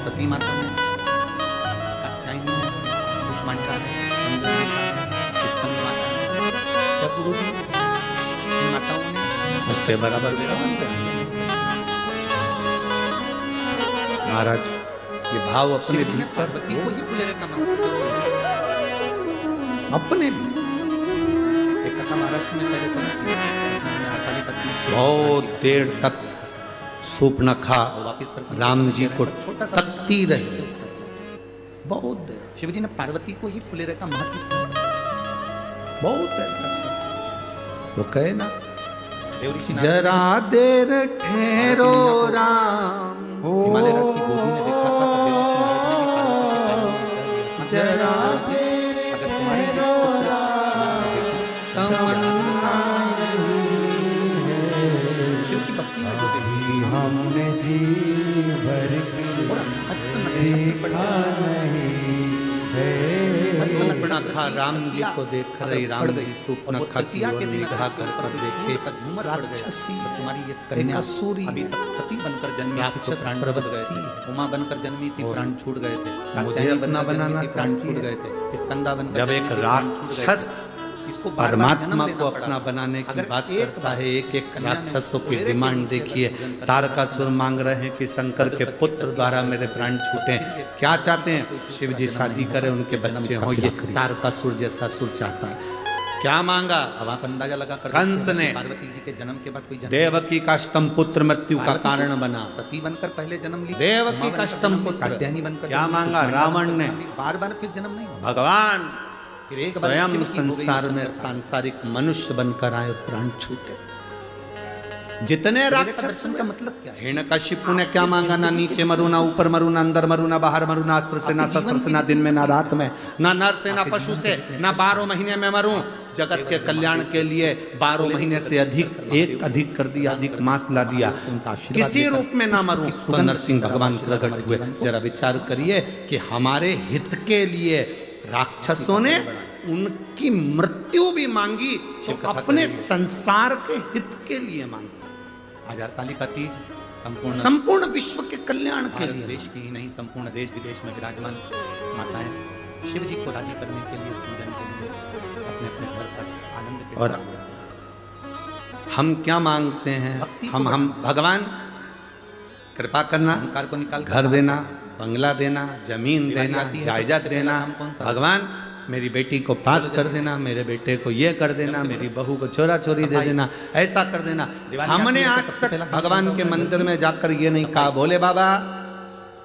सती माता ने, कात्यायनी है, कुष्मांडा है, चंद्रघंटा है, स्कंद माता है, क्या गुरुजी इन माताओं ने उसके बराबर विराजमान कर महाराज। ये भाव अपने भीतर पार्वती को ही फुले का अपने भी एक कथा महाराष्ट्र में पहले बहुत देर तक सूपनखा राम जी को तकती रही, बहुत देर। शिव जी ने पार्वती को ही फुलेरे का महत्व बहुत देर तक वो कहे ना, जरा देर ठहरो राम, हिमालय राज की गोदी में देखा था तो जरा अगर तुम्हारी शिव की भक्ति में जो देखी हमने जी भर सूपनखा राम जी को देख रही, राम जी सूपनखा की ओर निगाह कर देखे, राक्षसी तुम्हारी ये कन्या सूरी अभी तक सती बनकर जन्मी, राक्षस प्राण प्रबल गए थे, उमा बनकर जन्मी थी, प्राण छूट गए थे, मुझे अपना बनाना प्राण छूट गए थे, स्कंदा बनकर जब एक राक्षस इसको परमात्मा को अपना बनाने की बात करता है, एक एक राक्षसों की डिमांड देखिए। तारकासुर मांग रहे हैं कि शंकर के पुत्र द्वारा मेरे प्राण छूटे, क्या चाहते हैं? शिव जी शादी करें, उनके बच्चे हों, ये तारकासुर जैसा सुर चाहता है। क्या मांगा? अब आप अंदाजा लगा कर कंस ने पार्वती जी के जन्म के बाद कोई देवकी का स्तंभ पुत्र मृत्यु का कारण बना, सती बनकर पहले जन्म ली, देवकी का स्तंभ पुत्र कात्यायनी बनकर क्या मांगा? रावण ने बार बार फिर जन्म नहीं, भगवान फिर एक बार स्वयं शिव की हो गई संसार में सांसारिक मनुष्य बनकर आए, प्राण छूटे। जितने राक्षस का मतलब क्या है? हिरण्यकशिपु ने क्या मांगा? ना नीचे मरू, ना ऊपर मरू, ना अंदर मरू, ना बाहर मरू, ना अस्त्र से, ना शस्त्र से, ना दिन में, ना रात में, ना नर से, ना पशु से, ना 12 महीने में मरूं। जगत के कल्याण के लिए 12 महीने से अधिक कर दिया, अधिक मास ला दिया, किसी रूप में ना मरूं। तो नरसिंह भगवान प्रकट हुए। जरा विचार करिए कि हमारे हित के लिए राक्षसों ने उनकी मृत्यु भी मांगी, तो अपने संसार के हित के लिए मांगी। आज हरतालिका तीज संपूर्ण विश्व के कल्याण के लिए, देश की ही नहीं संपूर्ण देश विदेश में विराजमान माताएं शिव जी को राजी करने के लिए, पूजन के लिए अपने अपने घर पर आनंद के और हम क्या मांगते हैं? हम भगवान कृपा करना, अहंकार को निकाल घर देना, बंगला देना, जमीन देना, जायदाद देना। भगवान मेरी बेटी को पास कर देना, मेरे बेटे को ये कर देना, मेरी बहू को छोरा छोरी दे देना, ऐसा कर देना। हमने आज तक भगवान के मंदिर में जाकर ये नहीं कहा, बोले बाबा।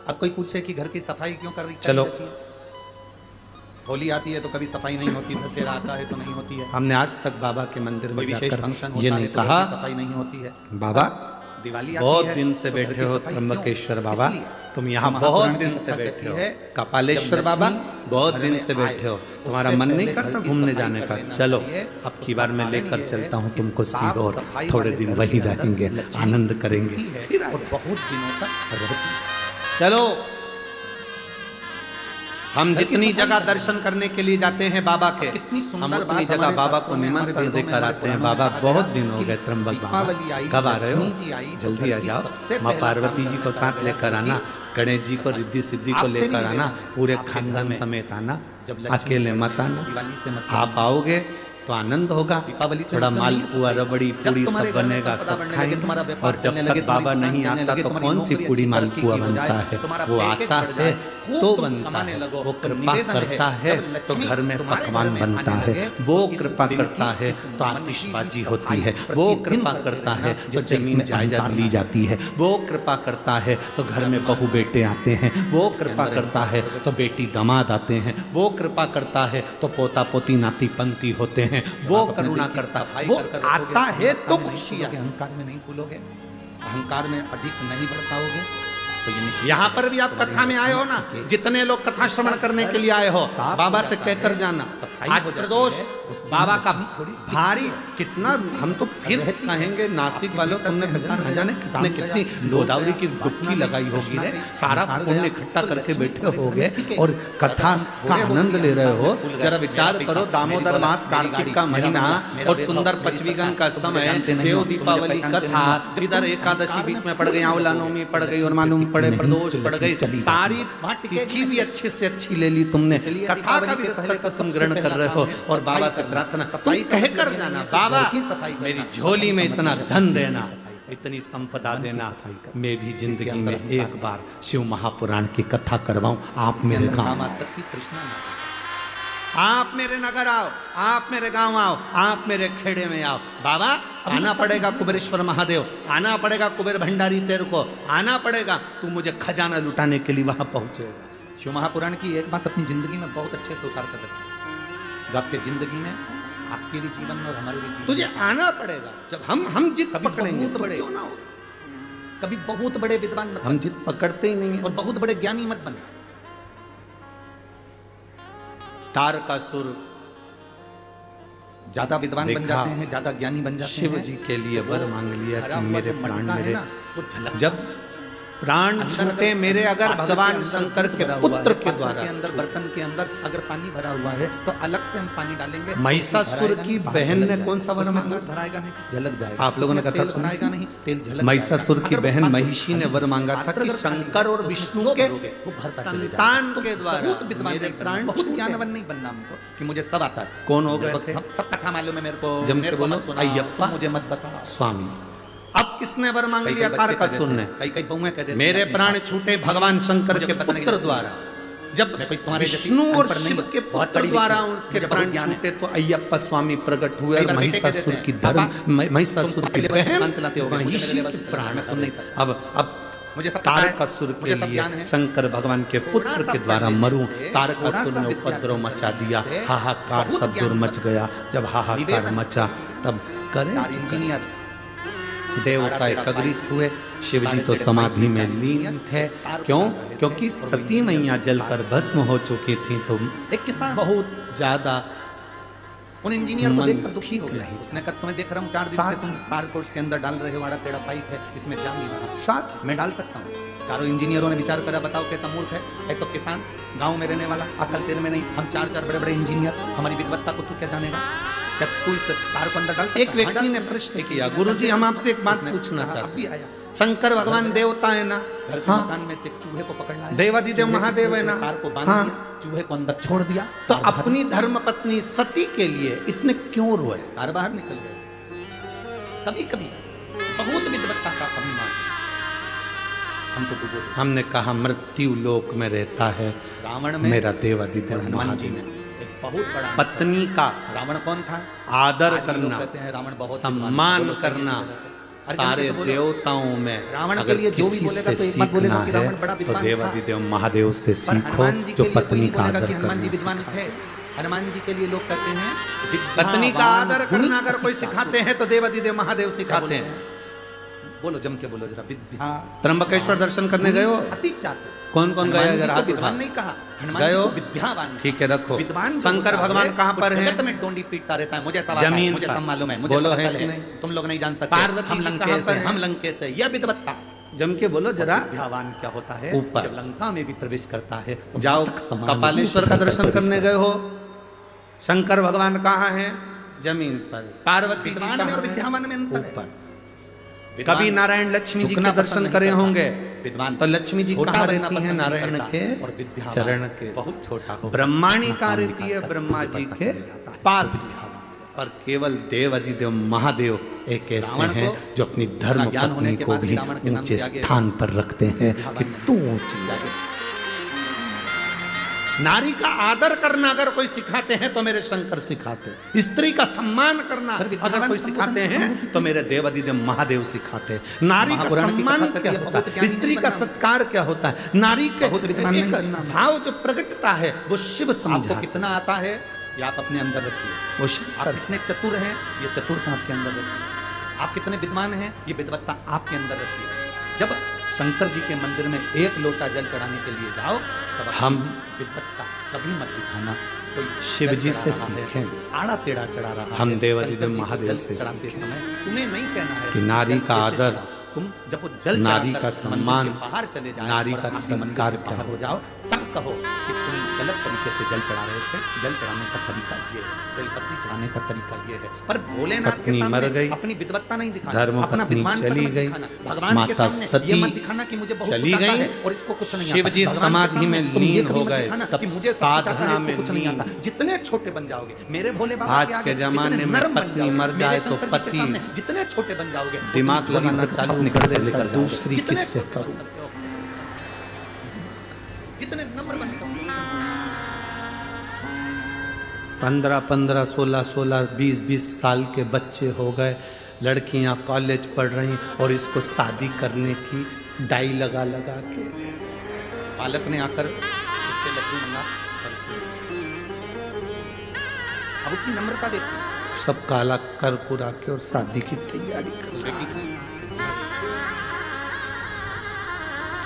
अब कोई पूछे कि घर की सफाई क्यों कर रही? चलो, होली आती है तो कभी सफाई नहीं होती, दशहरा आता है तो नहीं होती है। हमने आज तक बाबा के मंदिर में विशेष जाकर फंक्शन ये नहीं कहा सफाई नहीं होती है। बाबा दिवाली बहुत दिन से बैठे हो त्र्यंबकेश्वर बाबा, तुम यहाँ बहुत दिन से बैठे हो, कपालेश्वर बाबा बहुत दिन से बैठे हो, तुम्हारा मन नहीं करता घूमने जाने का? चलो अब की बार मैं लेकर चलता हूँ तुमको सीहोर, थोड़े दिन वहीं रहेंगे, आनंद करेंगे। और बहुत दिनों तक रहती। चलो, हम जितनी जगह दर्शन करने के लिए जाते हैं बाबा के, हम उतनी जगह बाबा को निमंत्रण देकर आते हैं। बाबा बहुत दिन हो गए त्र्यंबक बाबा, कब आ रहे हो? जल्दी आ जाओ। माँ पार्वती जी को साथ लेकर आना, गणेश जी को, रिद्धि सिद्धि को लेकर आना, पूरे खानदान समेत आना, अकेले मत आना। आप आओगे तो आनंद होगा, थोड़ा मालपुआ, रबड़ी, पूड़ी सब बनेगा, सब खाएंगे। और जब तक बाबा नहीं आता तो कौन सी पूड़ी मालपुआ बनता है? वो आता है तो बनता है, वो कृपा करता है तो घर में पकवान बनता है, वो कृपा करता है तो आतिशबाजी होती है, वो कृपा करता है तो जमीन जायदाद ली जाती है, वो कृपा करता है तो घर में बहू बेटे आते हैं, वो कृपा करता है तो बेटी दामाद आते हैं, वो कृपा करता है तो पोता पोती नाती पंती होते हैं, वो करुणा करता है, वो आता है तो खुशी। अहंकार में नहीं भूलोगे, अहंकार में अधिक नहीं बढ़ पाओगे। तो यहाँ पर भी आप कथा में आए हो ना, जितने लोग कथा श्रवण करने के लिए आए हो, बाबा से कहकर जाना। आज प्रदोष बाबा का भारी कितना, हम तो फिर कहेंगे नासिक वालों, तुमने न जाने कितने कितनी गोदावरी की डुबकी लगाई होगी रे, सारा पुण्य इकट्ठा करके बैठे होगे और कथा का आनंद ले रहे हो। जरा विचार करो, दामोदर मास, कार्तिक का महीना और सुंदर पचवीगन का समय, देव दीपावली कथा, इधर एकादशी बीच में पड़ गई, आंवला नवमी पड़ गई और मालूम पड़े, प्रदोष पड़ गई, सारी तिथि भी अच्छे से अच्छी ले ली तुमने, कथा का भी रसता तुम ग्रहण कर रहे हो, और बाबा से प्रार्थना तुम कह कर जाना, बाबा मेरी झोली में इतना धन देना, इतनी संपदा देना, मैं भी जिंदगी में एक बार शिव महापुराण की कथा करवाऊं, आप मेरे गांव, आप मेरे नगर आओ, आप मेरे गांव आओ, आप मेरे खेड़े में आओ। बाबा आना पड़ेगा कुबेरेश्वर महादेव, आना पड़ेगा कुबेर भंडारी तेरे को, आना पड़ेगा, तू मुझे खजाना लुटाने के लिए वहां पहुंचेगा। शिव महापुराण की एक बात अपनी जिंदगी में बहुत अच्छे से उतार कर रखी, जो आपके जिंदगी में, आपके भी जीवन में और हमारे भी जीवन, तुझे आना पड़ेगा। जब हम जिद पकड़ेंगे बहुत बड़े क्यों ना हो, कभी बहुत बड़े विद्वान मत, हम जिद पकड़ते ही नहीं है, और बहुत बड़े ज्ञानी मत बने। तारकासुर ज्यादा विद्वान बन जाते हैं, ज्यादा ज्ञानी बन जाते हैं। शिव जी के लिए वर मांग लिया कि मेरे प्राण मेरे, जब प्राण छूटे मेरे, अगर भगवान शंकर के पुत्र के द्वारा, अंदर बर्तन के अंदर अगर पानी भरा हुआ है तो अलग से हम पानी डालेंगे। महिषासुर की बहन ने कौन सा वर मांगा? धराएगा नहीं, झलक जाएगा। आप लोगों ने कथा सुना नहीं, तेल झलक। महिषासुर की बहन महिषी ने वर मांगा था कि शंकर और विष्णु के संतान के द्वारा बहुत विद्वान, प्राण बहुत ज्ञानवान नहीं बनना हमको कि मुझे सब आता है। कौन हो गए थे? सब कथा मालूम है मेरे को, जम के बोलो अय्यप्पा, मुझे मत बता स्वामी। अब किसने वर मांग लिया? तारकासुर ने। कई बहुएं कह देते मेरे प्राण छूटे भगवान शंकर के पुत्र द्वारा, जब विष्णु और शिव के पुत्र द्वारा उसके प्राण छूटे तो अय्यप्पा स्वामी प्रकट हुए और महिषासुर की धर्म, महिषासुर की बहन महिषी के प्राण सुन नहीं सकते। अब मुझे तारकासुर के लिए शंकर भगवान के पुत्र के द्वारा मरूं, तारकासुर ने उपद्रव मचा दिया, हाहाकार सब दूर मच गया। जब हाहाकार मचा तब करे देवता एकत्रित हुए, शिव जी तो समाधि में लीन थे। क्यों? क्योंकि सती मैया जलकर भस्म हो चुकी थी, तो एक किसान बहुत ज्यादा उन इंजीनियर को देखकर दुखी हो गया। उसने कहा तुम्हें देख रहा हूँ 4 दिन से तुम पार कोर्स के अंदर डाल रहे हो, बड़ा टेढ़ा पाइप है, इसमें जा नहीं रहा, साथ मैं डाल सकता हूँ। चारों इंजीनियरों ने विचार करा, बताओ कैसा मूर्ख है, एक तो किसान गाँव में रहने वाला, अकल तेरे में नहीं, हम 4 बड़े बड़े इंजीनियर, हमारी विद्वत्ता को तू क्या जानेगा, क्या तू इस तार को अंदर डाल सकता? एक व्यक्ति ने प्रश्न किया, गुरुजी हम आपसे एक बात पूछना चाहते हैं, शंकर भगवान देवता है ना, घर के मकान में से चूहे को पकड़ना है, देवादिदेव महादेव है ना, तार को बांध दिया, चूहे को अंदर छोड़ दिया, तो अपनी धर्म पत्नी सती के लिए इतने क्यों रोए? तार बाहर निकल गए। कभी कभी बहुत विद्वत्ता का अभिमान हमको डूबो। हमने कहा मृत्यु लोक में रहता है रावण में, मेरा देवादिदेव महादेव, बहुत बड़ा पत्नी का रावण कौन था? आदर करना, रावण बहुत सम्मान करना, सारे देवताओं में रावण के अगर लिए जो भी किसी बोलेगा से तो एक बात बोलेगा कि सीखना रावण बड़ा है तो विद्वान था। देवादिदेव महादेव से सीखो, जो पत्नी का आदर हनुमान जी करना विद्वान थे। हनुमान जी के लिए लोग कहते हैं पत्नी का आदर करना अगर कोई सिखाते हैं तो देवादिदेव महादेव सिखाते हैं। बोलो जम के बोलो जरा, विद्या। त्र्यंबकेश्वर दर्शन करने गए हो? अति चाहते। कौन कौन गया? अगर हाथ विद्वान उठा। नहीं कहा, हनुमान गए जी हो? को विद्यावान। ठीक है रखो। विद्वान शंकर भगवान कहाँ पर हैं? जगत में डोंडी पीटता रहता है, मुझे सब जमीन मुझे पर। सब मालूम है, मुझे बोलो सब है पता कि है, नहीं? तुम लोग नहीं जान सकते। पार्वती हम जी लंकेश कहाँ पर हैं, हैं? हम लंकेश है, यह विद्वत्ता। जम के बोलो जरा। विद्यावान क्या होता है? ऊपर। जब लंका में भी प्रवेश करता है तो जाओ मस्तक समान कपालेश्वर का दर्शन करने गए हो? शंकर भगवान कहाँ हैं? जमीन पर। पार्वती जी विद्वान में और कहाँ हैं? विद्यावान में अंतर है। ऊपर। कभी नारायण लक्ष्मी जी के झुकना दर्शन पसंद करे नहीं होंगे, विद्वान तो लक्ष्मी जी छोटा कहाँ रहना रहती हैं? पसंद नहीं नारायण करता के और विद्यावान चरण के बहुत छोटा हो। ब्रह्माणी कहाँ रहती है? ब्रह्मा जी के पास। पर केवल देवादिदेव महादेव एक ऐसे रावण हैं को जो अपनी धर्म ज्ञान होने पत्नी के को बाद भी भी रावण के नाम ऊंचे से आगे स्थान पर रखते हैं कि तू ऊंची जाए। नारी का आदर करना अगर कोई सिखाते हैं तो मेरे शंकर सिखाते हैं। स्त्री का सम्मान करना अगर कोई सिखाते हैं तो मेरे देवादिदेव महादेव सिखाते हैं। नारी का सम्मान क्या होता है, स्त्री का सत्कार क्या होता है, नारी के एक भाव जो प्रकटता है वो शिव आपको समझा। कितना आता है ये आप अपने अंदर रखिए। वो आप कितने चतुर हैं ये चतुरता आपके अंदर रखिए। आप कितने विद्वान हैं ये विद्वत्ता आपके अंदर रखिए। जब शंकर जी के मंदिर में 1 लोटा जल चढ़ाने के लिए जाओ तब हम विद्वत्ता कभी मत दिखाना। कोई शिव जी से चढ़ा रहा है, सीखें। आड़ा टेढ़ा चढ़ा रहा है। हम देवादिदेव शंकर जी को महादेव जल से चढ़ाते सीखें समय तुम्हें नहीं कहना है कि नारी जल का कैसे आदर चढ़ाओ। तुम जब वो जल नारी चढ़ाकर का मंदिर सम्मान, के बाहर चले जाए, नारी और का आप भी मंदिर सत्कार के क्या बाहर हो जाओ, तब कहो कि तुम गलत तरीके से जल चढ़ा रहे थे। जल चढ़ाने का तरीका ये है, बेलपत्री चढ़ाने का तरीका ये है। पर भोलेनाथ के पत्नी मर सामने गई, अपनी विद्वत्ता नहीं दिखाना, धर्म अपना पत्नी विद्वान चली मत गई, दिखाना, भगवान के माता सामने सती ये मत दिखाना कि मुझे बहुत चली कुछ आता गई, है और इसको कुछ नहीं शिव आता। जी भगवान के समाधि सामने में तुम ये लीन कभी हो मत गए, दिखाना तब कि मुझे सब कुछ आता है, साधना इसको में कुछ नहीं लीन। आता। जितने छोटे बन जाओगे मेरे भोले बाबा आज आगे, के जितने जमाने में नरम बन पत्नी जाओगे, मर मेरे जाए तो शंकर जी के पति सामने जितने छोटे बन जाओगे, दिमाग उतनी लगाना बड़ी चालू निकल कर देता, जाओगे। दूसरी जितने किससे छोटे करूं? बन सकते हो, जितने नम्र बन सकते हो। 15-15, 16-16, 20-20 साल के बच्चे हो गए, लड़कियां कॉलेज पढ़ रही और इसको शादी करने की डाई लगा लगा के। बालक ने आकर उससे लड्डू मंगा और अब उसकी नम्रता देखो। सब काला कर कुरा के और शादी की तैयारी कर रहे हैं।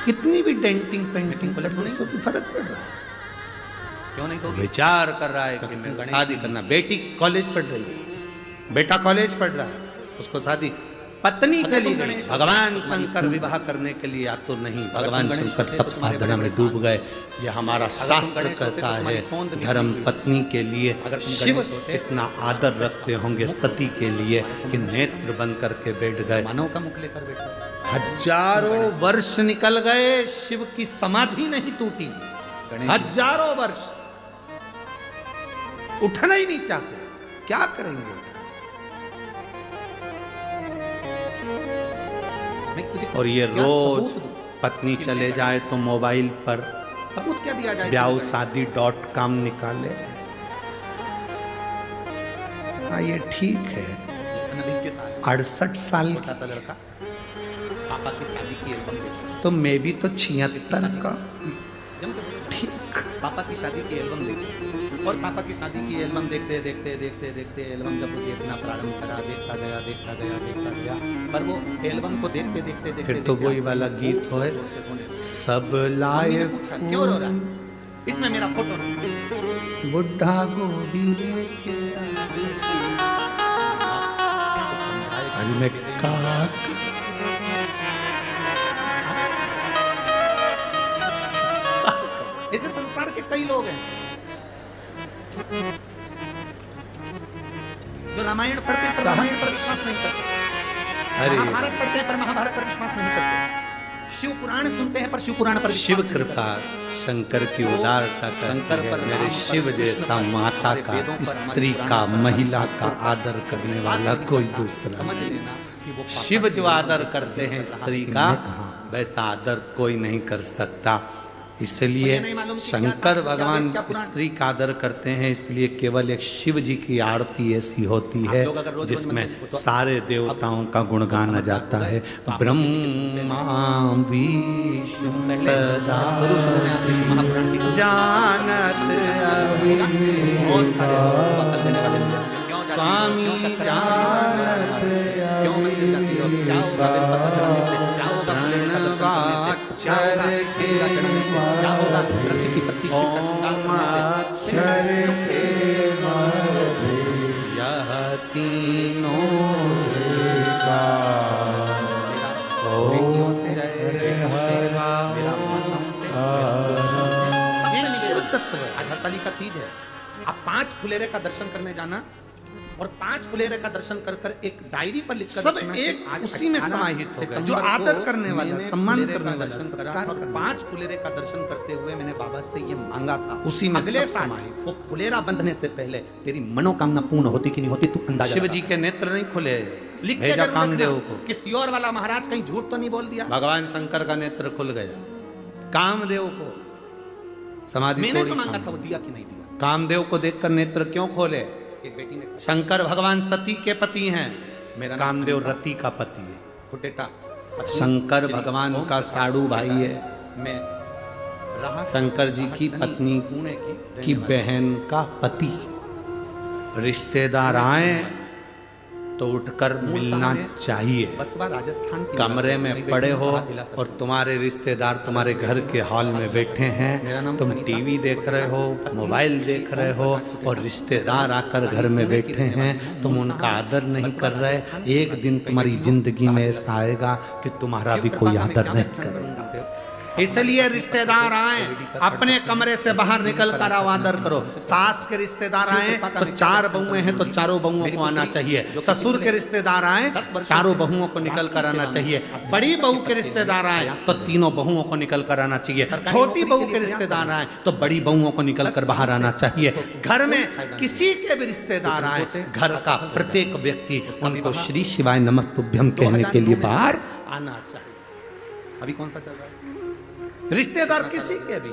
कितनी भी डेंटिंग पेंटिंग लड्डू से कोई फर्क पड़ रहा है? क्यों नहीं दोगे? विचार कर रहा है कि मैं शादी करना। बेटी कॉलेज पढ़ रही है, बेटा कॉलेज पढ़ रहा है, उसको शादी। पत्नी चली गई, भगवान शंकर विवाह करने के लिए आतुर नहीं, भगवान शंकर तप साधना में डूब गए। ये हमारा शास्त्र कहता है, धर्म पत्नी के लिए शिव इतना आदर रखते होंगे सती के लिए कि नेत्र बंद करके बैठ गए। मानव का मुख लेकर बैठा, हजारों वर्ष निकल गए, शिव की समाधि नहीं टूटी। हजारों वर्ष उठना ही नहीं चाहते, क्या करेंगे? और ये रोज पत्नी चले जाए तो मोबाइल पर सबूत क्या दिया जाए? ब्याहशादी.com निकाले। हाँ ये ठीक है, 68 साल छोटा सा लड़का पापा की शादी की एल्बम देखा, तो मैं भी तो 76 का। ठीक, पापा की शादी की एल्बम देखी और पापा की शादी की एल्बम देखते देखते देखते देखते एल्बम जब देखना प्रारंभ करा, देखता गया देखता गया देखता गया, पर वो एल्बम को देखते देखते देखते फिर तो वही वाला गीत हो, सब लाए क्यों रो रहा है? इसमें मेरा फोटो नहीं। बुढ़ा गोभी लेके अरे मैं काक ऐसे संसार के कई लोग हैं जो रामायण पढ़ते पर रामायण पर विश्वास नहीं करते, अरे महाभारत पढ़ते हैं पर महाभारत पर विश्वास नहीं करते, शिव पुराण सुनते हैं पर शिव पुराण पर शिव कृपा शंकर की उदारता शंकर पर मेरे शिव जैसा माता का, स्त्री का, महिला का आदर करने वाला कोई दूसरा समझ नहीं। लेना कि वो शिव जो आदर करते हैं स्त्री का, वैसा आदर कोई नहीं कर सकता। इसलिए शंकर भगवान स्त्री का आदर करते हैं, इसलिए केवल एक शिव जी की आरती ऐसी होती है जिसमें सारे देवताओं का गुण गाना जाता है। ब्रह्मा विष्णु सदा जानत स्वामी जानत प्रणवाक्षर के वृक्ष की पत्ती अक्षर के यह तीनों का हरताली का तीज है, आप 5 फुलेरे का दर्शन करने जाना और 5 फुलेरे का दर्शन कर कर एक डायरी पर लिखकर सब एक उसी में समाहित हो गए, जो आदर करने वाला, सम्मान करने वाला दर्शन करा और 5 फुलेरे का दर्शन करते हुए मैंने बाबा से ये मांगा था, उसी में अगले साल वो फुलेरा बंधने से पहले तेरी मनोकामना पूर्ण होती कि नहीं होती तू अंदाजा शिव जी के नेत्र नहीं खुले, भेजा कामदेव को। किसी और वाला महाराज कहीं झूठ तो नहीं बोल दिया? भगवान शंकर का नेत्र खुल गया, कामदेव को समाधि मैंने जो मांगा था वो दिया कि नहीं दिया? कामदेव को देखकर नेत्र क्यों खोले? एक बेटी ने शंकर भगवान सती के पति हैं, मेरा कामदेव रति का पति है। खुटेटा शंकर भगवान का साड़ू भाई है, मैं रहा शंकर जी की पत्नी की बहन का पति। रिश्तेदार आए तो उठकर मिलना चाहिए। बसवा राजस्थान की कमरे में पड़े हो और तुम्हारे रिश्तेदार तुम्हारे घर के हॉल में बैठे हैं, तुम टीवी देख रहे हो, मोबाइल देख रहे हो और रिश्तेदार आकर घर में बैठे हैं, तुम उनका आदर नहीं कर रहे। एक दिन तुम्हारी जिंदगी में ऐसा आएगा कि तुम्हारा भी कोई आदर नहीं करेगा। इसलिए रिश्तेदार आए अपने कमरे से बाहर निकल कर आओ, आदर करो। सास के रिश्तेदार आए तो 4 बहुएं हैं तो चारों बहुओं को आना चाहिए। ससुर के रिश्तेदार आए चारों बहुओं को निकल कर आना चाहिए। बड़ी बहू के रिश्तेदार आए तो तीनों बहुओं को निकल कर आना चाहिए। छोटी बहू के रिश्तेदार आए तो बड़ी बहुओं को निकल कर बाहर आना चाहिए। घर में किसी के भी रिश्तेदार आए, घर का प्रत्येक व्यक्ति उनको श्री शिवाय नमस्तुभ्यम कहने के लिए बाहर आना चाहिए। अभी कौन सा चल रहा है? रिश्तेदार किसी के भी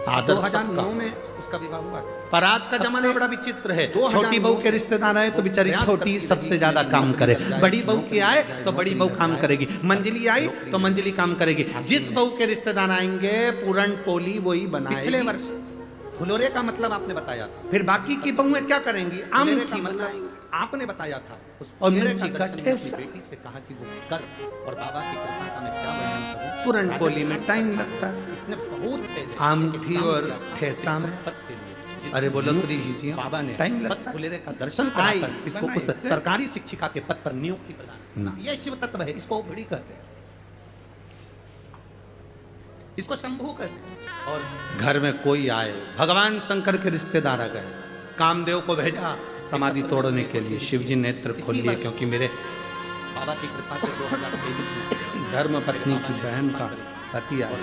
आदर 2009 में उसका विवाह हुआ था। पर आज का जमाना बड़ा विचित्र है। छोटी बहू के रिश्तेदार आए तो बेचारी छोटी सबसे ज्यादा काम करे, बड़ी बहू की आए तो बड़ी बहू काम करेगी, मंजली आई तो मंजली काम करेगी। जिस बहू के रिश्तेदार आएंगे पूरन पोली वही बनाएगी। पिछले वर्ष फुलोरे का मतलब आपने बताया था, फिर बाकी की बहुएं क्या करेंगी? आम की मतलब आपने बताया था। और मेरे मिर्ची का अपनी ठेसा। बेटी से कहा कि वो कर, और बाबा की कृपा का मैं क्या वर्णन करूं। पूरन पोली में टाइम लगता है। इसने बहुत पहले आमठी और ठेसा में। पद के लिए जिस अरे बोलो तो जी बाबा ने टाइम बस लगता है। फुलेरे का दर्शन कराकर इसको उस सरकारी शिक्षिका के पद पर नियुक्ति प्रदान। ना। यह शिव तत्व है, इसको घड़ी कहते हैं, इसको शंभू कहते हैं। और घर में कोई आए, भगवान शंकर के रिश्तेदार आ गए, कामदेव को भेजा समाधि तोड़ने के लिए। शिव जी नेत्र खोल लिए क्योंकि मेरे बाबा की कृपा से 2023 में धर्म पत्नी की बहन का पति आया।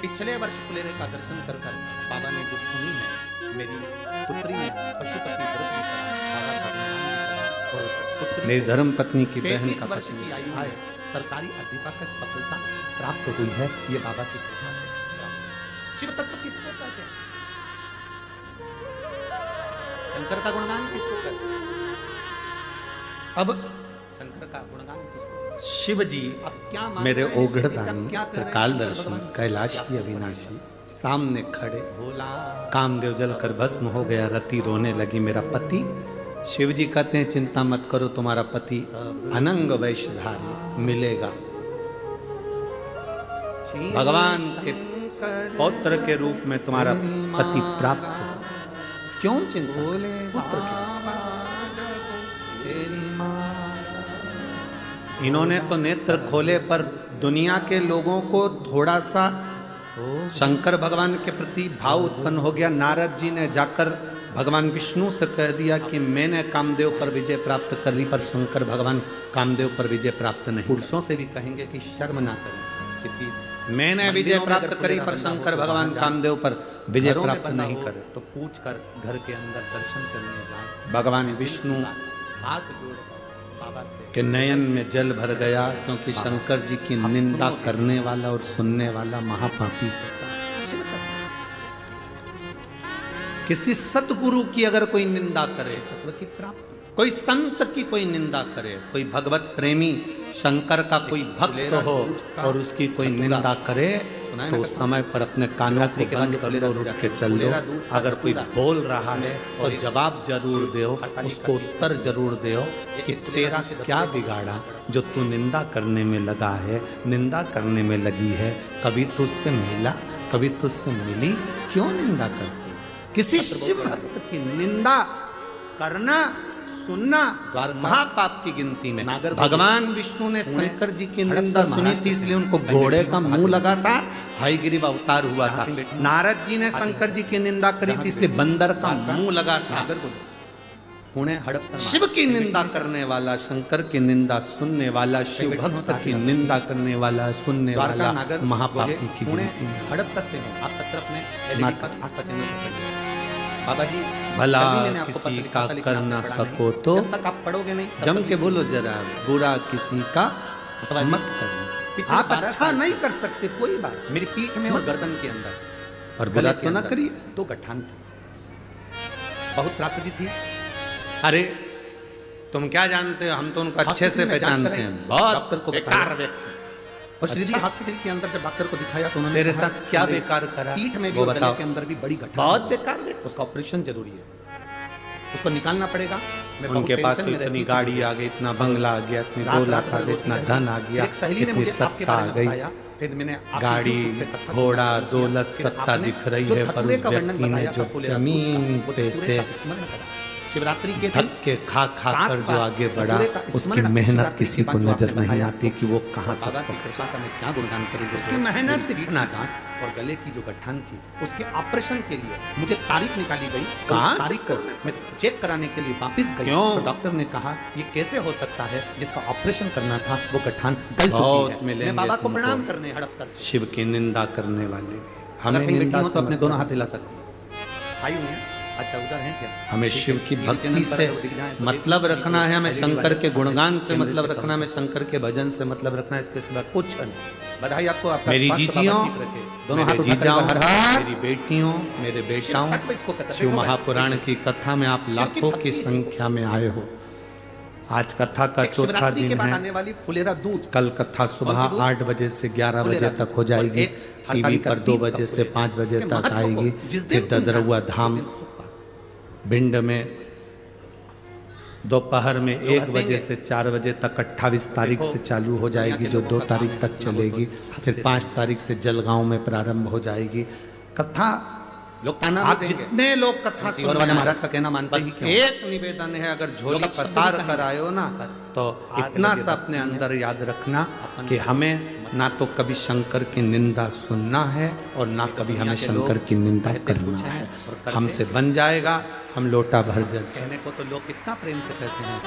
पिछले वर्ष फुलेरे का दर्शन कर बाबा ने जो सुनी है, मेरी पुत्री ने पशुपति व्रत भी करा, बाबा का प्रणाम भी करा, और पुत्री मेरी धर्म पत्नी की बहन 33 का वर्ष पति की आयु में सरकारी अध्यापक सफलता प्राप्त हुई है। ये बाबा की कृपा से। शिव तत्व किसको कहते हैं? शंकर का गुणगान किसको कहते हैं? अब शंकर का गुणगान किसको? शिव जी अब क्या मान मेरे रहे हैं? ओगढ़दानी क्या कह रहे हैं? कालदर्शी भगवान कैलाशी अविनाशी सामने खड़े। भोला कामदेव जलकर भस्म हो गया, रति रोने लगी मेरा पति। शिव जी कहते हैं चिंता मत करो, तुम्हारा पति अनंग वैश्यधारी मिलेगा। भगवान के पौत्र के रूप में तुम्हारा पति प्राप्त हो। क्यों चिंता? पुत्र की। इन्होंने तो नेत्र खोले पर दुनिया के लोगों को थोड़ा सा शंकर भगवान के प्रति भाव उत्पन्न हो गया। नारद जी ने जाकर भगवान विष्णु से कह दिया कि मैंने कामदेव पर विजय प्राप्त कर ली, पर शंकर भगवान कामदेव पर विजय प्राप्त नहीं। पुरुषों से भी कहेंगे कि शर्म ना करें। किसी मैंने विजय प्राप्त करी पर शंकर भगवान कामदेव पर विजय प्राप्त नहीं करे। तो पूछ कर घर के अंदर दर्शन करने जाए। भगवान विष्णु हाथ जोड़ बाबा से के नयन में जल भर गया, क्योंकि शंकर जी की निंदा करने वाला और सुनने वाला महापापी होता है। शिव तत्व किसी सतगुरु की अगर कोई निंदा करे, तत्व की प्राप्ति, कोई संत की कोई निंदा करे, कोई भगवत प्रेमी शंकर का कोई भक्त हो और उसकी कोई निंदा करे, तो उस समय पर अपने कानों को बंद कर लो और उठ के चल दो। अगर कोई बोल रहा है तो जवाब जरूर दो, उसको उत्तर जरूर दो कि तेरा क्या बिगाड़ा जो तू निंदा करने में लगा है, निंदा करने में लगी है। कभी तुझसे मिला, कभी तुझसे मिली, क्यों निंदा करती? किसी शिव भक्त की निंदा करना, सुनना महापाप की गिनती में। भगवान विष्णु ने शंकर जी की निंदा सुनी थी, इसलिए उनको घोड़े का मुंह लगा था, हयग्रीव अवतार हुआ था। नारद जी ने शंकर जी की निंदा करी थी, इसलिए बंदर का मुंह लगा था। पुणे हड़प शिव की निंदा करने वाला, शंकर की निंदा सुनने वाला, शिव भक्त की निंदा करने वाला, सुनने वाला महापापी की गिनती में। हड़प सत्य में आप तत्र अपने आस्था चैनल पर पढ़िए। बाबा जी भला मैंने आपको किसी पत्र का लिखा था, कर लेकिन ना आप पढ़ा सको नहीं। तो जब तक आप पढ़ोगे नहीं तब जम तक के बोलो जरा, बुरा किसी का मत करना। पिछले आप 12 अच्छा साल नहीं कर सकते, कोई बात, मेरी पीठ में और गर्दन के अंदर और बुरा गले के तो ना अंदर करिए। 2 गठान थी, बहुत त्रासदी थी। अरे तुम क्या जानते हो, हम तो उनको अच्छे से हॉस्पिटल में जांच पहचानते कराई, हैं। बहुत डॉक्टर को बेकार बताया। व्यक्ति। और श्रीजी हॉस्पिटल के अंदर जब डॉक्टर को दिखाया तो उन्होंने तेरे कहा, साथ क्या "अरे, बेकार करा? पीठ में भी वो और गले बताओ। के अंदर भी बड़ी गठान बहुत है। बेकार व्यक्ति। उसका ऑपरेशन जरूरी है। उसको निकालना पड़ेगा। मैं उनके बहुत पास टेंशन तो में रहती इतनी थी। गाड़ी आ गई, इतना बंगला आ गया, इतनी रात रात दौलत आ भर गई, रोती इतना रहती धन थी। आ गया, एक सहेली ने इतनी मुझे आपके सत्ता बारे आ में गई, बताया, फिर मैंने आपके गाड़ी YouTube पे कथा घोड़ा सुना, दौलत फिर सत्ता आपने दिख रही जो है, पर धतूरे उस का वर्णन व्यक्ति ने बताया जो था फुलेरा जमीन दूज का, वो पे धतूरे से का स्मरण करा। शिवरात्रि के दिन धक्के खा खा कर जो आगे बढ़ा, धतूरे का उसकी स्मरण, मेहनत शिवरात्रि किसी के को बाद जो नजर आपने नहीं बताया, आती कि वो कहाँ बाबा तक की पहुंचे। कृपा का मैं क्या गुणगान करूंगा। उसकी मेहनत दिखना था और गले की जो गठान थी उसके ऑपरेशन के लिए मुझे तारीख निकाली गई। कहाँ उस तारीख को मैं चेक कराने के लिए वापस गई। क्यों? तो डॉक्टर ने कहा ये कैसे हो सकता है, जिसका ऑपरेशन करना था वो गठान गल बहुत चुकी है। मिलेंगे मैं बाबा को तुमको प्रणाम करने हड़प सर से। शिव की निंदा करने वाले भी। अगर हमें कहीं बैठी निंदा हो तो से अपने मतलब दोनों हाथ हिला सकती है। आई हुई है, अच्छा उधर है क्या? हमें ठीक शिव है, की टीवी भक्ति चैनल पर से अगर दिख जाए तो मतलब देखिए, रखना है, हमें LED शंकर के वाले गुणगान से कैमरे मतलब से रखना है, हमें शंकर के भजन से मतलब रखना है, इसके सिवा कुछ नहीं। बधाई आपको, आपका मेरी स्वास्थ्य जीजियों, बाबा ठीक रखे। दोनों हाथ मेरे उठाकर जीजाओं, हर हर मेरी बेटियों, मेरे बेटाओं, शिव तत्व इसको कहते हैं। शिव देखो महापुराण की कथा में आप लाखों की संख्या में आए हो। आज कथा का एक चौथा शिवरात्रि के दिन बाद है। आने वाली फुलेरा दूज, कल कथा सुबह कौन सी दूज? 8 बजे से 11 बजे फुलेरा तक हो दूज। जाएगी। और एक टीवी हरतालिका पर 2 तीज का बजे से फुलेरा। 5 बजे इसके तक महत्व को आएगी। जिस दिन फिर तुम ददरुआ जानते हो, धाम उस दिन सुख पाओ। भिंड में दोपहर में 1 हंसेंगे। बजे से 4 बजे तक 28 तारीख से चालू हो जाएगी, जो 2 तारीख तक चलेगी। फिर 5 तारीख से जलगांव में प्रारंभ हो जाएगी कथा। लोग ताना आप भी देंगे। जितने लोग कथा किसी और वाले महाराज का कहना मानते ही बस क्यों? एक निवेदन है, अगर झोली लोग अपशब्द पसार भी कर कहेंगे। आए हो ना, तो आग इतना लगे सा बस अपने नहीं है। अंदर याद रखना कि हमें ना तो कभी शंकर की निंदा सुनना है और ना कभी हमें के शंकर लोग की निंदा कहते करना कुछ हैं है। और करते हमसे बन जाएगा, हम लोटा भर जल। कहने को तो लोग कितना प्रेम से कहते हैं,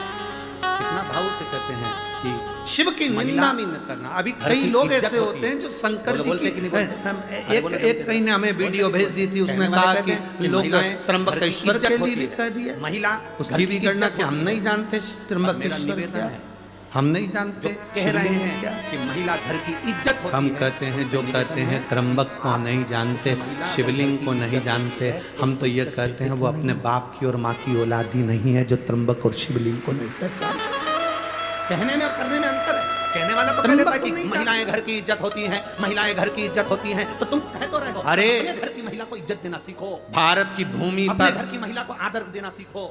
कितना भाव से कहते हैं कि शिव की महिला निंदा भी न करना। अभी घर कई की लोग इज्जत ऐसे होती होते है। हैं जो शंकर जी बोलते की कि नहीं बोलते? हम अरे एक बोले एक कहीं ने हमें वीडियो भेज दी थी, उसमें कहने कहा वाले कि कहते हैं कि लोग महिलाएं घर त्र्यंबकेश्वर की के इज्जत लिए भी होती कह है। दिए, महिला उसकी भी गणना कि हम नहीं जानते मेरा त्र्यंबकेश्वर निवेदन क्या है, हम नहीं जानते। कह रहे शिवलिंग हैं क्या? कि महिला घर की इज्जत होती हम है। कहते हैं जो कहते हैं त्र्यंबक को नहीं जानते, शिवलिंग को नहीं जानते। हम तो ये कहते हैं वो अपने बाप की और माँ की औलाद ही नहीं है जो त्र्यंबक और शिवलिंग को नहीं पहचानते। कहने में और करने में अंतर है। कहने वाला तो कह देता है कि महिलाएं घर की इज्जत होती हैं, महिलाएं घर की इज्जत होती हैं, तो तुम कह तो रहे हो। अरे! अपने घर की महिला को इज्जत देना सीखो, भारत की भूमि अपने पर घर की महिला को आदर देना सीखो।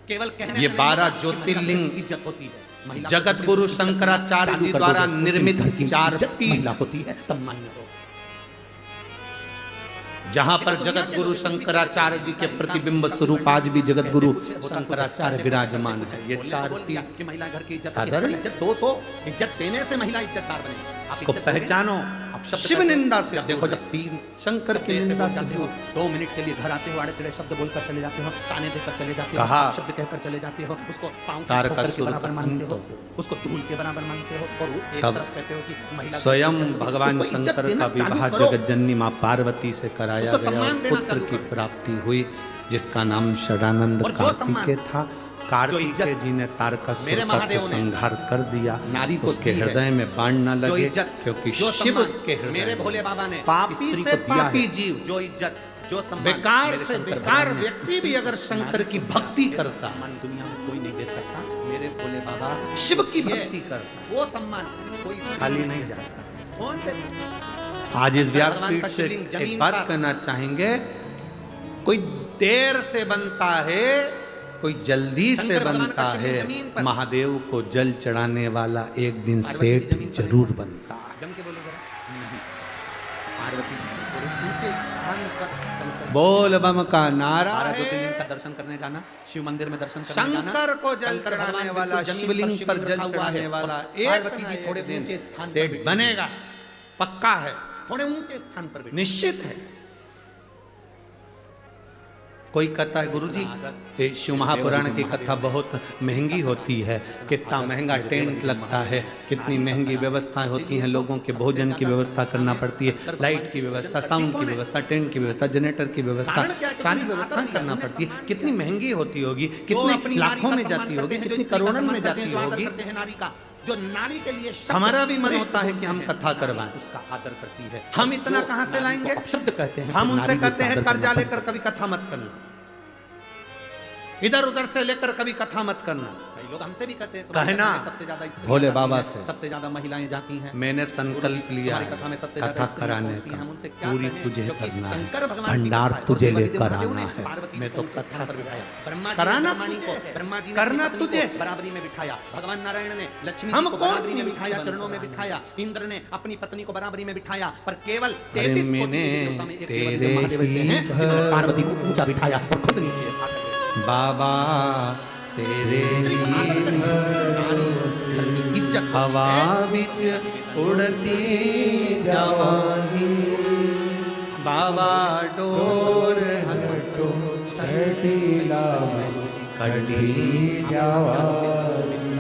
केवल कहने ये से नहीं 12 होगा कि महिला ज्योतिर्लिंग घर की इज्जत होती है। महिला जगत को गुरु इज्जत देना शंकराचार्य चालू जी कर द्वारा दोगे, निर्मित घर की 4 इज्जत पीठ महिला होती है, तब मान्य हो। जहां पर जगत गुरु शंकराचार्य जी के प्रतिबिंब स्वरूप आज भी जगत गुरु शंकराचार्य विराजमान है। ये 4 बोल कि महिला घर की इज्जत साधारण है। इज्जत दो तो इज्जत देने से महिला इज्जतदार बने। आप को इज्जत दोगे? पहचानो। आप शब्द शिव कहते हो, निंदा से जब देखो जब तीन शंकर की ऐसे निंदा बोल से जाते हो, दूर। 2 मिनट के लिए घर आते हो, आड़े टेढ़े शब्द बोलकर चले जाते हो, ताने देकर चले जाते हो, कहा। शब्द कहकर चले जाते हो, उसको पांव की तारकासुर ठोकर के बराबर का मानते हो, अंत। उसको धूल के बराबर मानते हो, और वो एक तब तरफ कहते हो कि महिला स्वयं की इज्जत होती है। भगवान उसको इज्जत शंकर देना का चालू विवाह करो। जगत जननी माँ पार्वती से कराया उसको गया सम्मान और देना पुत्र चालू की करो। प्राप्ति हुई, जिसका नाम षडानंद और जो सम्मान, कार्तिकेय था। कार्तिकेय इज्जत जी ने तारकासुर मेरे का महादेव ने संहार कर दिया। नारी को उसके दी है। हृदय में बाण न जो लगे, इज्जत, क्योंकि जो शिव सम्मान उसके हृदय मेरे में। भोले बाबा ने पापी स्त्री से को दिया पापी है। जीव, जो इज्जत, जो सम्मान बेकार मेरे से शंकर बेकार भगवान ने व्यक्ति भी अगर स्त्री शंकर की नारी भक्ति को करता, सम्मान दुनिया में कोई नहीं दे सकता। मेरे भोले बाबा शिव की ये- भक्ति करता, वो सम्मान कोई खाली नहीं जाता। कौन दे सकता? आज इस भगवान व्यासपीठ का से शिवलिंग एक जमीन बात पर- कहना चाहेंगे, कोई देर से बनता है, कोई जल्दी से शंकर भगवान का बनता शिवलिंग है। जमीन पर। महादेव को जल चढ़ाने वाला एक दिन पार्वती जी सेठ जमीन पर जरूर है। बनता है। जम के बोलो जरा। नहीं। पार्वती जी थोड़े ऊंचे स्थान पर शंकर- बोल बम का नारा 12 है। ज्योतिर्लिंग का दर्शन करने जाना, शिव मंदिर में दर्शन करने जाना। शंकर को जल शंकर चढ़ाने भगवान वाला, बिल्कुल जमीन शिवलिंग पर शिवलिंग जल रखा हुआ चढ़ाने है। वाला और एक पार्वती ना जी एक थोड़े दिन ऊंचे स्थान पर सेठ बैठी बनेगा, पक्का है, थोड़े ऊंचे स्थान पर बैठी। निश्चित है। कोई कहता है गुरुजी ये शिव महापुराण की कथा बहुत महंगी होती है, कितना महंगा टेंट लगता है, कितनी महंगी व्यवस्थाएं होती हैं, लोगों के भोजन की व्यवस्था करना पड़ती है, लाइट की व्यवस्था, साउंड की व्यवस्था, टेंट की व्यवस्था, जनरेटर की व्यवस्था, सारी व्यवस्थाएं करना पड़ती है। कितनी महंगी होती होगी, कितने लाखों में जाती होगी, कितनी करोड़ों में जाती होगी। नारी का जो नारी के लिए शब्द हमारा भी मन श्रेष्ठ होता है कि हम होते हैं, कथा करवाएं, उसका आदर करती है। हम इतना जो कहाँ से नारी लाएंगे? को शब्द कहते हैं, हम तो उनसे नारी कहते उसका हैं आदर कर्जा करना लेकर कभी कथा मत करना। इधर उधर से लेकर कभी कथा मत करना। कई लोग हमसे भी कहते हैं कहना सबसे ज्यादा स्त्रियां भोले जाती बाबा हैं, से सबसे ज्यादा महिलाएं जाती हैं। मैंने संकल्प लिया हमारी कथा में सबसे कथा ज्यादा स्त्रियां कराने पहुंचती हैं, का, हम उनसे क्या पूरी कहें? तुझे क्योंकि करना शंकर है, भगवान की भंडार कथा है, तुझे और लेकर महादेव ने आना है। पार्वती मैं को तो ऊंचे कथा स्थान पर बिठाया। ब्रह्मा जी कराना ने ब्रह्मणी तुझे, को, ब्रह्मा जी ने करना अपनी पत्नी तुझे। को बराबरी में बिठाया। भगवान नारायण ने लक्ष्मी हम जी को कौन बराबरी में नहीं बिठाया, बनता चरणों में है। बिठाया। इंद्र ने अपनी पत्नी को बराबरी में बिठाया, पर केवल अरे 33 मैंने देवता में एक केवल तेरे महादेव ऐसे ही हैं जिन्होंने पार्वती को ऊंचा बिठाया और खुद नीचे आकर बैठे। बाबा तेरे स्त्री ही कमाल करें, रानी, घर की इज्जत हवा है। बिच उड़ती जवानी, बाबा डोर हटो छटीला कटी जवानी।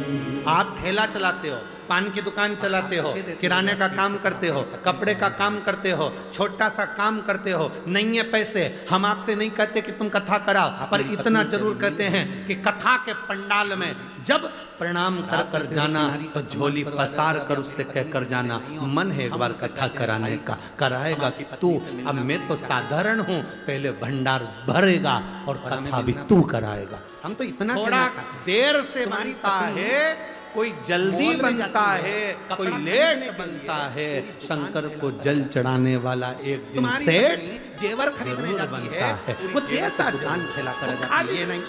आप ठेला चलाते हो, पान की दुकान चलाते हो, किराने का काम करते हो, कपड़े का काम करते हो, छोटा सा काम करते हो, नहीं है पैसे, हम आपसे नहीं कहते कि तुम कथा कराओ, पर इतना जरूर कहते हैं कि कथा के पंडाल में जब प्रणाम कर कर जाना तो झोली पसार कर उससे कहकर जाना, मन है एक बार कथा कराने का, कराएगा कि तू। अब मैं तो साधारण हूँ, पहले भंडार भरेगा और कथा भी तू कराएगा। हम तो इतना थोड़ा कहना चाहते हैं। देर से बनता है, कोई जल्दी मॉल में बनता जाती है, है, कोई कपड़ा लेट खरीदने के बनता लिए, है। पूरी शंकर दुकान को में जल चढ़ाने वाला एक दिन तुम्हारी सेठ पत्नी जेवर खरीदने जरूर जाती बनता है, है। पूरी वो जेवर देता की दुकान ठेला कर जाती खाली है। ये नहीं,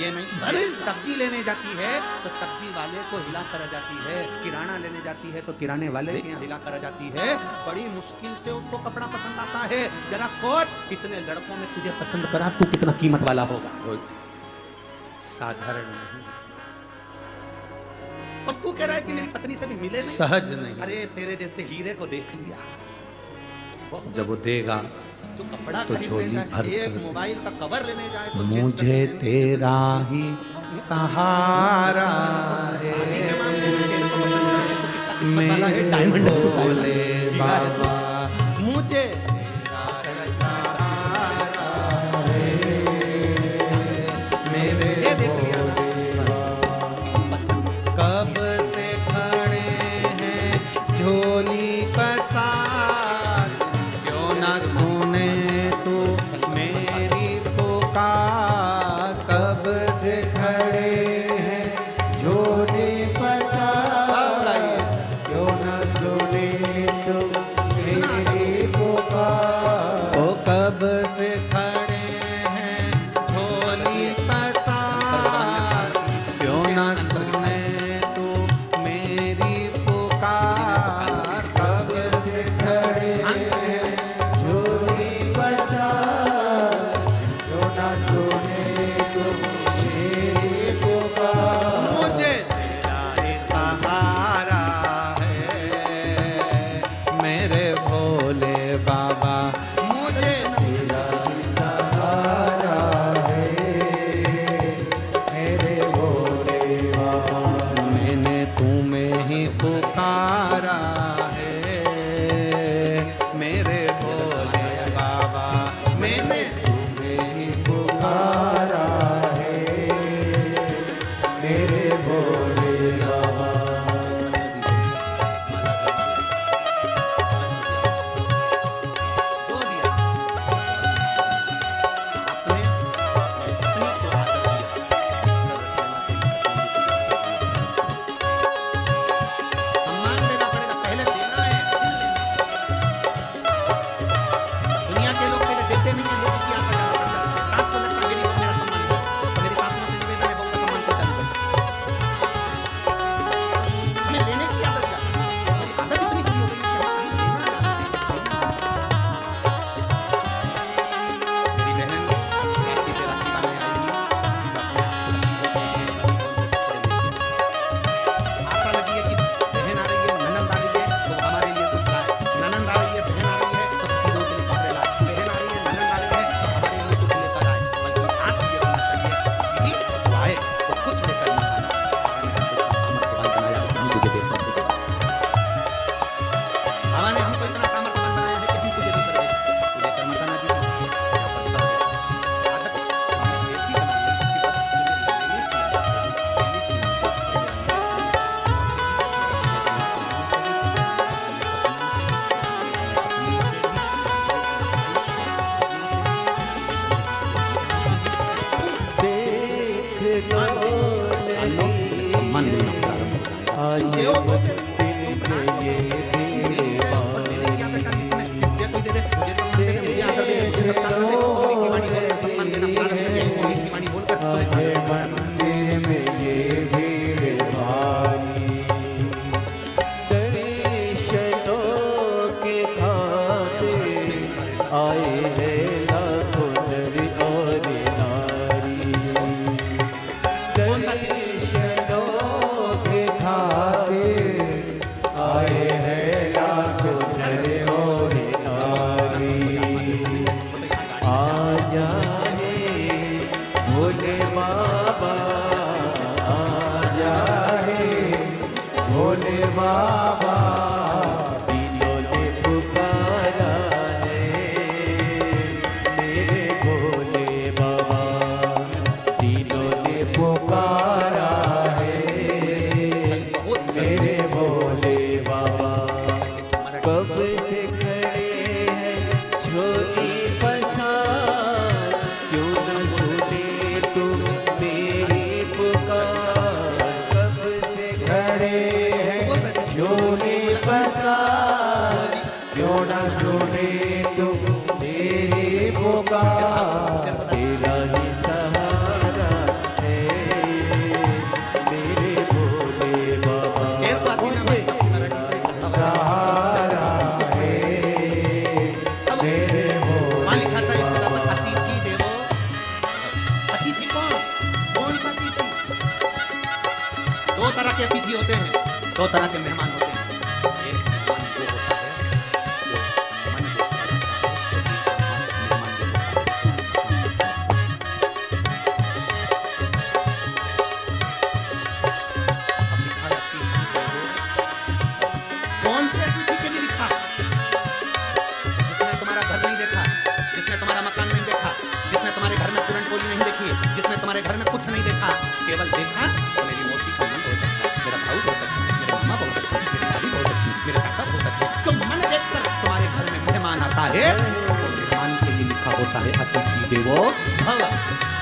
ये नहीं। अरे! सब्जी लेने जाती है तो सब्जी वाले को हिला कर जाती है, किराना लेने जाती है तो किराने वाले के यहाँ हिला कर जाती है। बड़ी मुश्किल से उसको कपड़ा पसंद आता है। जरा सोच, इतने लड़कों में तुझे पसंद करा, तू कितना कीमत वाला होगा। साधारण नहीं, और तू कह रहा है कि मेरी पत्नी से भी मिले नहीं। सहज नहीं। अरे तेरे जैसे हीरे को देख लिया। जब वो देगा जो कपड़ा तो खरीदने झोली जाए, भर एक कर मोबाइल का कवर लेने जाए तो मुझे तेरा ही सहारा शादी के है, मामले में तेरे को पसंद है तो कितना किस्मत मैं वाला है, डायमंड है तू, भोले डायमंड। बाबा मुझे मेरे ये देख लिया ना, कब से खड़े हैं झोली पसार, क्यों ना सुने तू मेरी पुकार। कब से खड़े हैं झोली पसार, क्यों ना सुने तू मेरी पुकार। ओ कब से खड़े हैं झोली पसार, क्यों ना सुने तू मेरी पुकार। कब से खड़े हैं झोली पसार, क्यों ना सुने तू मेरी पुकार। मुझे तेरा ही सहारा है, मेरे भोले बाबा, मुझे तेरा ही सहारा है, मेरे भोले बाबा। मैंने तुम्हें ही पुकारा है, मेरे भोले बाबा, मैंने तुम्हें ही पुकारा है, मेरे भोले बाबा। जो दिया आपने पत्नी को आदर दिया। सम्मान देना पड़ेगा, पहले देना है। दुनिया के लोग पहले देते नहीं है, लोगों की आशा जाना पड़ता है। सास को लगता है मेरी बहू मेरा सम्मान करे, तो मेरी सास से निवेदन है, बहू का सम्मान को चालू कर। हमें लेने की आदत क्या? हमारी आदत इतनी बुरी हो गई है कि हम कहीं देना चाहते हैं। मेरी बहन राखी पे राखी बांधने आई थी। आशा लगी है कि बहन आ रही है, ननंद आ रही है तो हमारे लिए कुछ लाए, ननंद आ रही है, बहन आ रही है तो तीनों के लिए कपड़े लाए, बहन आ रही है, ननंद आ रही है तो हमारे लिए कुछ लेकर आए। बल्कि आस ये होना चाहिए कि वो आए तो कुछ लेकर ना आना। भगवान ने हमको इतना सामर्थ्यवान बनाया है कि हम तुझे देकर दे। तू लेकर मत आना दीदी, क्या पता है। आदत हमें ऐसी बनाई है कि बस तुम्हें लेने की आदत है, देने की नहीं। तेरे क्यों न सुने तुम मेरी पुकार, तेरा ही सहारा है मेरे भोले बाबा, मुझे सहारा है मेरे भोले बाबा। अतिथि देवो, अतिथि कौन कौन सा अतिथि? दो तरह के अतिथि होते हैं, दो तरह के मेहमान होते हैं। एक मेहमान वो होता है जो मन को अच्छा लगता है, मेहमान जो होता है। अब लिखा है अतिथि देवो, कौन से अतिथि के लिए लिखा? जिसने तुम्हारा घर नहीं देखा, जिसने तुम्हारा मकान नहीं देखा, जिसने तुम्हारे घर में पूरन पोली नहीं देखी, जिसने तुम्हारे घर में कुछ नहीं देखा, केवल देखा तो मेरी मौसी का मन बहुत अच्छा, मेरा भाऊ बहुत अच्छा, मेरा मामा बहुत अच्छा, मेरी दादी बहुत अच्छी, मेरे काका बहुत अच्छे। जो मन देखकर तुम्हारे घर में मेहमान आता है, वो मेहमान के लिए लिखा होता है अतिथि देवो भव।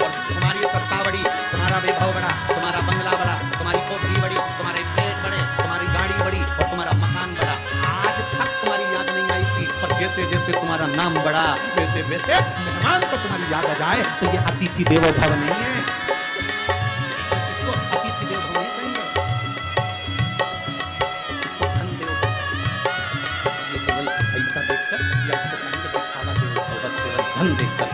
और तुम्हारी सत्ता बड़ी, तुम्हारा वैभव बड़ा, तुम्हारा बंगला बड़ा, तुम्हारी कोठरी बड़ी, तुम्हारे पेट बड़े, तुम्हारी गाड़ी बड़ी और तुम्हारा मकान बड़ा, आज तक तुम्हारी याद नहीं आई थी। पर जैसे जैसे तुम्हारा नाम बढ़ा, वैसे वैसे मेहमान को तुम्हारी याद आ जाए, तो ये अतिथि देवो भव नहीं है, इसको अतिथि देवो भव नहीं कहेंगे, इसको धन देवो भव। ये केवल पैसा देखकर या इसको कहेंगे दिखावा देवो भव, बस केवल धन देखकर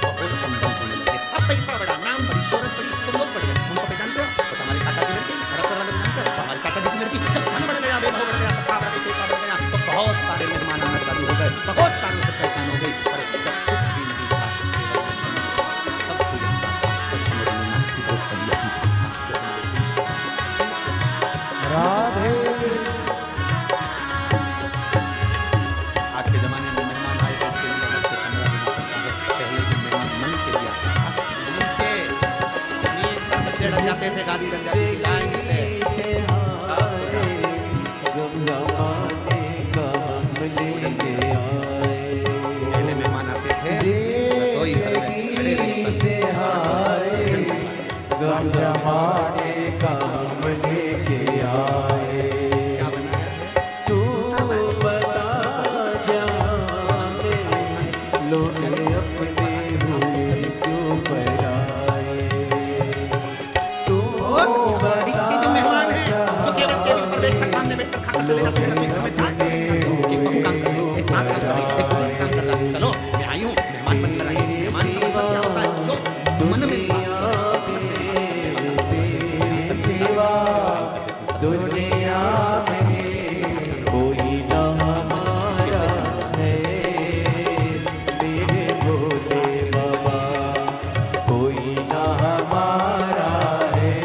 बहुत संभव होने लगे। अब पैसा बढ़ा, नाम बड़ी, शोहरत बड़ी, तो लोग बढ़ गए। उनको पहचानते हो तो हमारे काका की लड़की, हड़प्पर वाले को जानते हो तो हमारे काका जी की लड़की। जब धन बढ़ गया, वैभव बढ़ गया, सत्ता बढ़ गई, पैसा बढ़ गया, तो बहुत सारे मेहमान आना चालू हो गए, बहुत सारों से पहचान हो गई। पर जब कुछ भी नहीं था, सब कुछ जानता था, तो समझ में ना कि वो सही अतिथि था। राधे आज के जमाने में मेहमान आए तो उसके लिए अलग से कमरा देना पड़ता है। पहले जो मेहमान मन के लिए आता था, नीचे जमीन पर बच्चे डर जाते थे, गाड़ी डर जाती थी, लाइन से पहले मेहमान आते थे, रसोई घर में खड़े रहते थे। गम जमाने का हम लेके आए, क्या बनाया है? तू बता जाने लोग अपने हुए क्यों पराए, तू ये जो मेहमान हैं, जो केवल टेबल पर बैठकर सामने बैठकर खाकर चले जाते हैं, रसोई घर में जाते हैं, एक बहू काम कर रही, एक सास काम कर रही, एक बुजुर्ग काम कर रहा है। चलो मैं आई हूँ, मेहमान बनकर आई हूँ। मेहमान का मतलब क्या होता है? जो मन में सिवा दुनिया में कोई न हमारा है मेरे भोले बाबा, कोई न हमारा है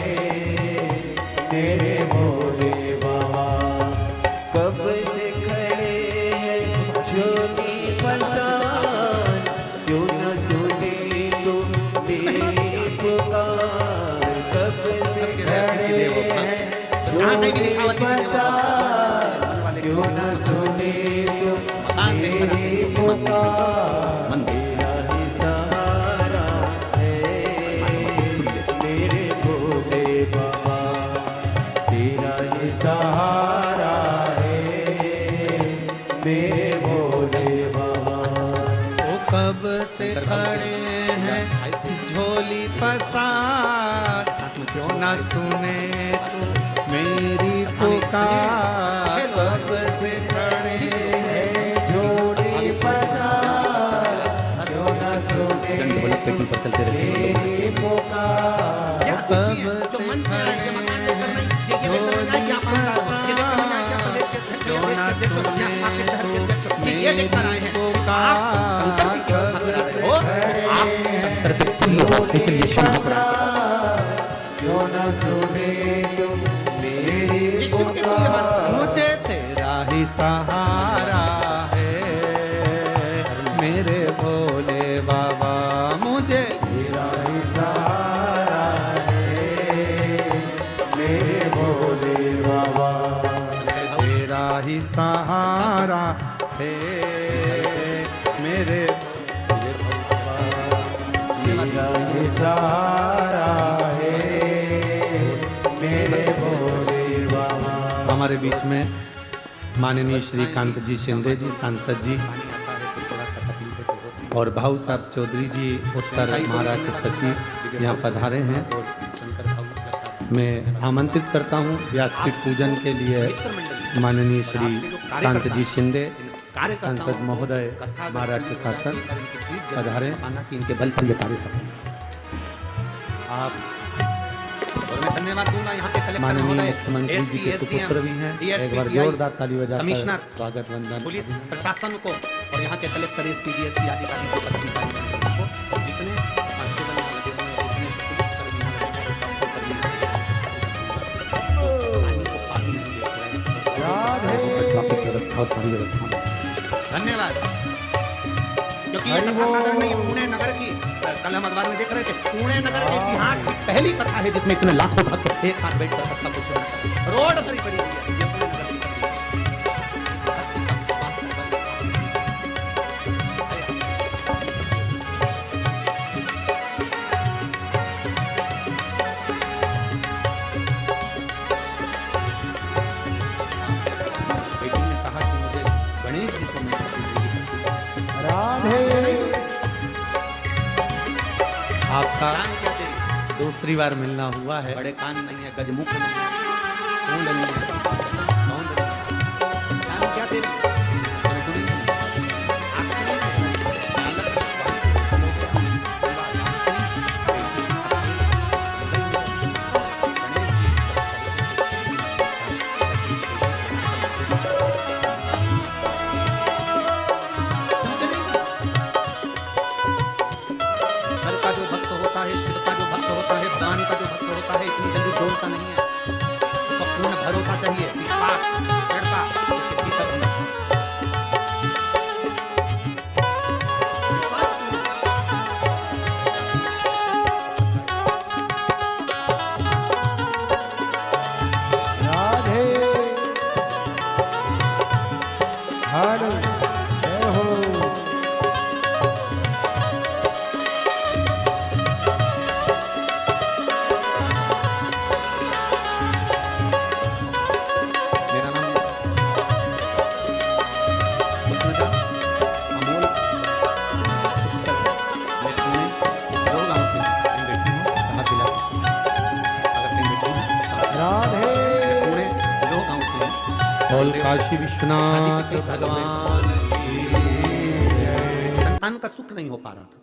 मेरे भोले बाबा। कब से खड़े हैं झोली पसान, क्यों न सुने तुम मेरी पुकार, कब से खड़े हैं झोली पसान, क्यों न सुने तुम मेरी पुकार, तेरा ही सहारा है मेरे भोले बाबा, तेरा ही सहारा है मेरे भोले बाबा। वो कब से खड़े हैं झोली पसार, क्यों ना सुने तू मेरी पुकार, कब से खड़े हैं झोली पसार, क्यों न सुने पेटी पर चलते रहते हैं। मेरी पुकार, कब से खड़े हैं झोली पसार, क्यों ना सुने तू मेरी पुकार, कब से इसलिए क्यों न सुने तुम मेरी पुकार, मुझे तेरा ही सहारा है मेरे भोले बाबा, मुझे तेरा ही सहारा है मेरे भोले बाबा, तेरा ही सहारा है मेरे तेरा ही सहारा है मेरे भोले बाबा। हमारे बीच में माननीय श्रीकांत जी शिंदे जी सांसद जी और भाऊ साहब चौधरी जी उत्तर महाराष्ट्र सचिव यहाँ पधारे हैं। मैं आमंत्रित करता हूँ व्यासपीठ पूजन के लिए माननीय श्री कांत जी शिंदे सांसद महोदय महाराष्ट्र शासन पधारे कि इनके बल पर ये कार्य सफल। आप धन्यवाद दूंगा यहाँ पे माननीय मुख्यमंत्री जी के सुपुत्र भी हैं, एक बार जोरदार ताली बजाकर स्वागत वंदन। पुलिस प्रशासन को और यहाँ के कलेक्टर एसपी डीएसपी अधिकारी को जितने व्यवस्था और सारी व्यवस्था धन्यवाद। क्योंकि ये कथा सागर में पुणे नगर की कल हम अखबार में देख रहे थे, पुणे नगर के इतिहास की पहली कथा है जिसमें इतने लाखों भक्त एक साथ बैठकर कथा को सुना। रोड भरी पड़ी है ये पुणे नगर की। बेटी ने कहा कि मुझे गणेश जी को आपका दूसरी बार मिलना हुआ है। बड़े कान नहीं है, गजमुख नहीं है, सूंड नहीं है, कौन कान क्या तेरी सुनी का जो भक्त होता है, शिव का जो भक्त होता है, दानी का जो भक्त होता है, इतनी जल्दी डोलता नहीं है। उसको पूर्ण भरोसा चाहिए, विश्वास, दृढ़ता उसके भीतर होना चाहिए। राधे हर जय हो। मेरा नाम स्वप्नजा अमोल उत्तर मैं पुणे दो गाँव से कहीं बैठी हूँ, कहाँ जिला से अगर कहीं बैठी हूँ राधे पुणे दो गाँव से हूँ। और काशी विश्वनाथ भगवान संतान का सुख नहीं हो पा रहा था,